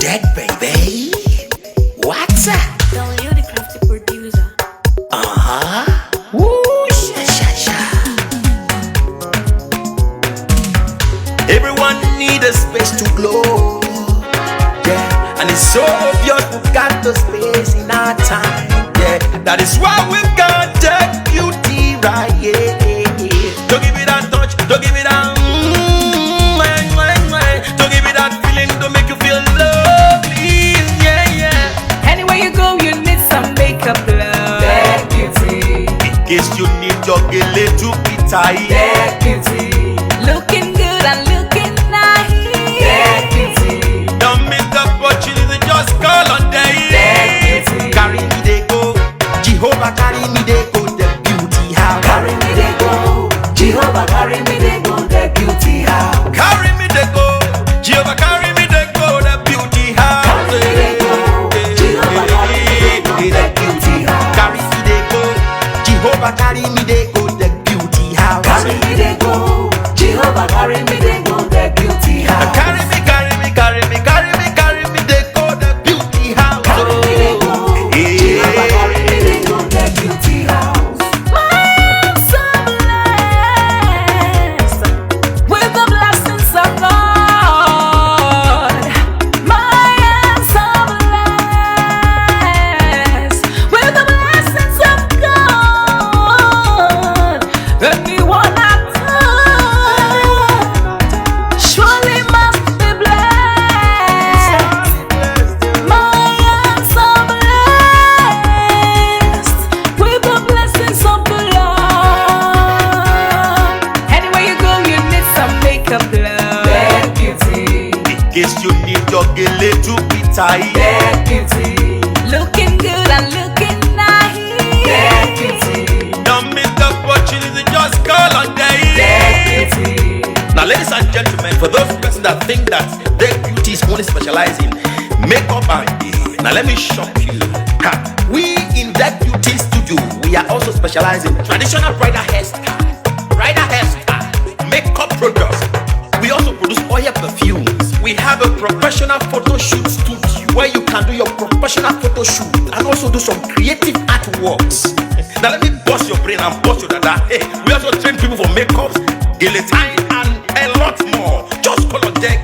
dead, baby. What's up? Don't you the crafty producer? Woo, sha. Everyone need a space to glow. Yeah, and it's so obvious we've got the space in our time. Yeah, that is why we've got that beauty right. Yeah. Don't give it that touch, don't give it that. Don't give it that feeling, don't make you feel lovely. Yeah. Anywhere you go, you need some makeup, love. That beauty. In case you need your gele to be tight. That beauty. Looking good and looking nice. That beauty. Don't miss the opportunity, just call on day. That beauty. Carry me they go, Jehovah carry me they go, the beauty house. Carry me they go, Jehovah carry me they go, the beauty house. Carry me they go, Jehovah carry me they go, the beauty house. Carry me they go, Jehovah carry me they go, the beauty house. Carry me they go, Jehovah carry me they go, the beauty house. Carry me they go, Jehovah carry me they go, the beauty house. Carry me they go, the beauty house. Carry me they go, Jehovah carry me they go, the beauty house. My soul blessed with the blessings of God. My soul blessed with the blessings of God. Anyone I touch surely must be blessed. My soul blessed with the blessings of the Lord. Anywhere you go, you need some makeup, love. That beauty. In case you need your gele to be tight. That beauty. Looking good and looking nice. That beauty. Don't miss the opportunity, just call on day. That beauty. Now, ladies and gentlemen, for those persons that think that their beauty is only specialized in makeup and hair, now let me shock you. We in that beauty studio, we are also specialized in traditional bridal hairstyle, makeup products. We also produce oil perfumes. We have a professional photo shoot studio where you can do your professional photo shoot and also do some creative artworks. Now let me bust your brain and bust your dada. Hey, we also train people for makeups, gele time, and a lot more. Just call on deck